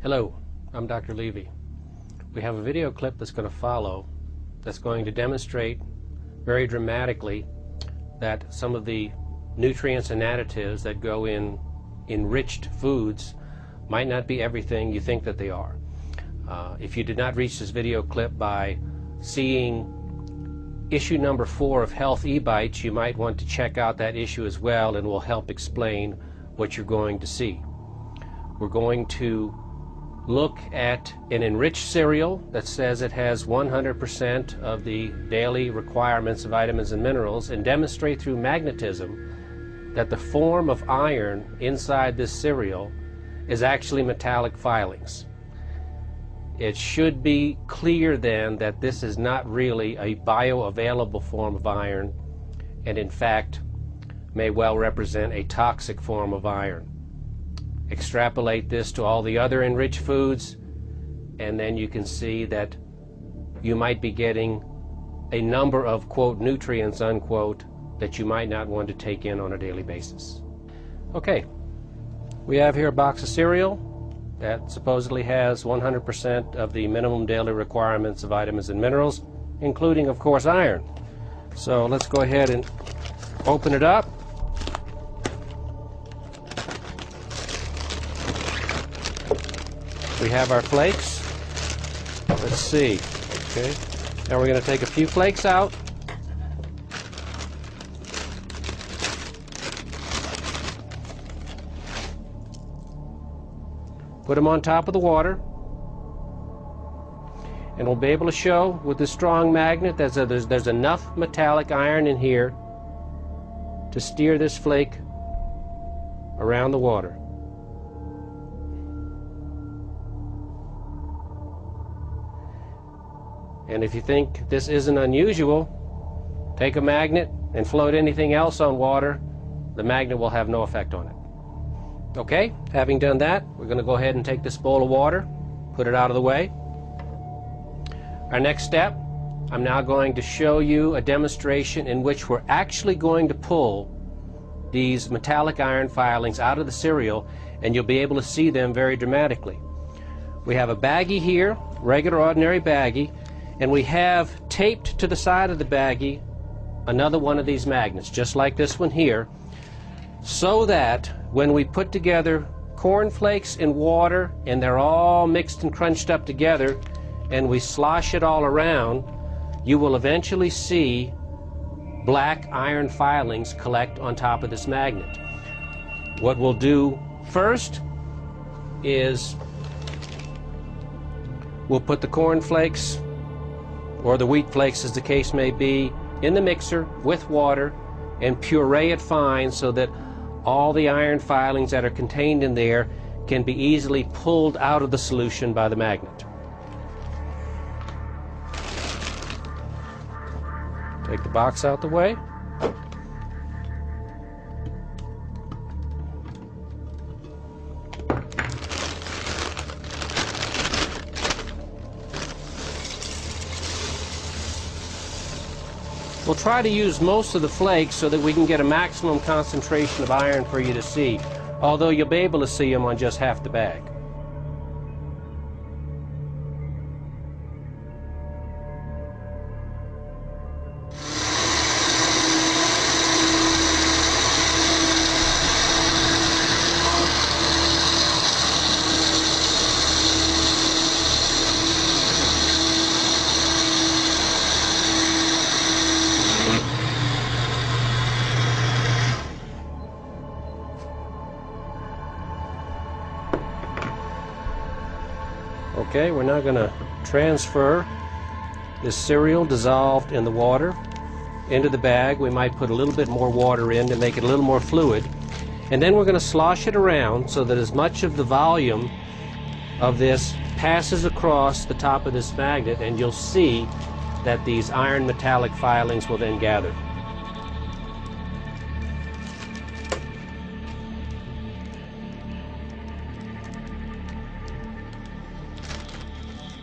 Hello, I'm Dr. Levy. We have a video clip that's going to follow that's going to demonstrate very dramatically that some of the nutrients and additives that go in enriched foods might not be everything you think that they are. If you did not reach this video clip by seeing issue number 4 of Health eBites, you might want to check out that issue as well, and will help explain what you're going to see. We're going to look at an enriched cereal that says it has 100% of the daily requirements of vitamins and minerals, and demonstrate through magnetism that the form of iron inside this cereal is actually metallic filings. It should be clear then that this is not really a bioavailable form of iron, and in fact may well represent a toxic form of iron. Extrapolate this to all the other enriched foods, and then you can see that you might be getting a number of, quote, nutrients, unquote, that you might not want to take in on a daily basis. Okay, we have here a box of cereal that supposedly has 100% of the minimum daily requirements of vitamins and minerals, including, of course, iron. So let's go ahead and open it up. We have our flakes. Let's see. Okay. Now we're going to take a few flakes out. Put them on top of the water. And we'll be able to show with this strong magnet that there's enough metallic iron in here to steer this flake around the water. And if you think this isn't unusual, take a magnet and float anything else on water. The magnet will have no effect on it. Okay, having done that, we're going to go ahead and take this bowl of water, put it out of the way. Our next step, I'm now going to show you a demonstration in which we're actually going to pull these metallic iron filings out of the cereal, and you'll be able to see them very dramatically. We have a baggie here, regular ordinary baggie, and we have taped to the side of the baggie another one of these magnets, just like this one here, so that when we put together cornflakes and water and they're all mixed and crunched up together and we slosh it all around, you will eventually see black iron filings collect on top of this magnet. What we'll do first is we'll put the cornflakes, or the wheat flakes as the case may be, in the mixer with water and puree it fine so that all the iron filings that are contained in there can be easily pulled out of the solution by the magnet. Take the box out the way. We'll try to use most of the flakes so that we can get a maximum concentration of iron for you to see, although you'll be able to see them on just half the bag. Okay, we're now going to transfer this cereal dissolved in the water into the bag. We might put a little bit more water in to make it a little more fluid. And then we're going to slosh it around so that as much of the volume of this passes across the top of this magnet, and you'll see that these iron metallic filings will then gather.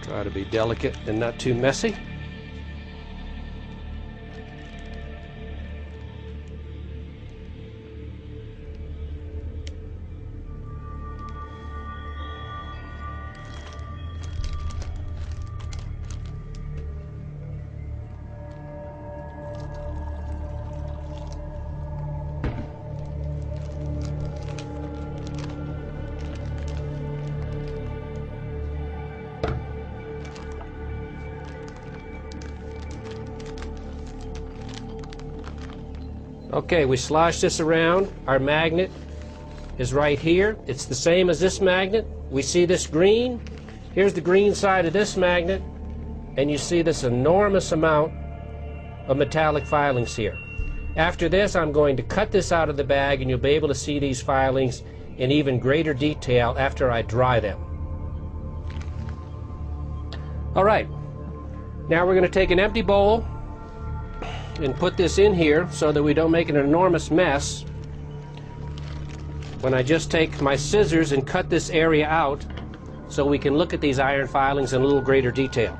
Try to be delicate and not too messy. Okay, we slosh this around. Our magnet is right here. It's the same as this magnet. We see this green. Here's the green side of this magnet, and you see this enormous amount of metallic filings here. After this, I'm going to cut this out of the bag, and you'll be able to see these filings in even greater detail after I dry them. All right, now we're going to take an empty bowl and put this in here so that we don't make an enormous mess when I just take my scissors and cut this area out so we can look at these iron filings in a little greater detail.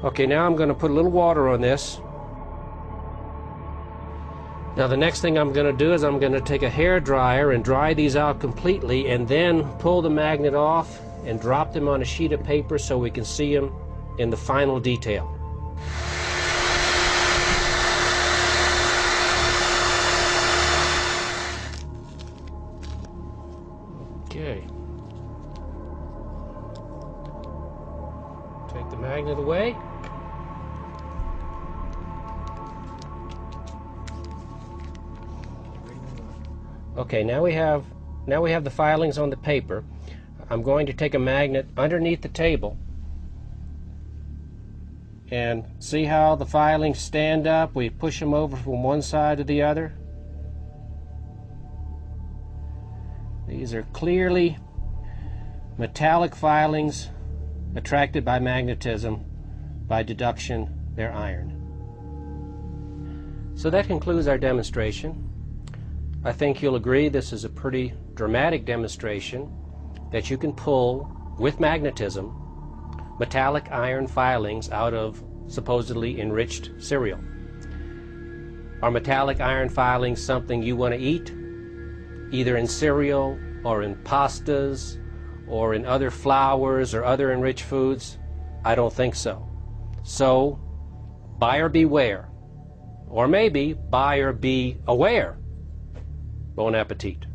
Okay, now I'm going to put a little water on this. Now the next thing I'm going to do is I'm going to take a hair dryer and dry these out completely, and then pull the magnet off and drop them on a sheet of paper so we can see them in the final detail. Okay. Take the magnet away. Okay, now we have the filings on the paper. I'm going to take a magnet underneath the table and see how the filings stand up. We push them over from one side to the other. These are clearly metallic filings attracted by magnetism. By deduction, they're iron. So that concludes our demonstration. I think you'll agree this is a pretty dramatic demonstration that you can pull, with magnetism, metallic iron filings out of supposedly enriched cereal. Are metallic iron filings something you want to eat, either in cereal or in pastas or in other flours or other enriched foods? I don't think so. So, buyer beware. Or maybe buyer be aware. Bon appetit.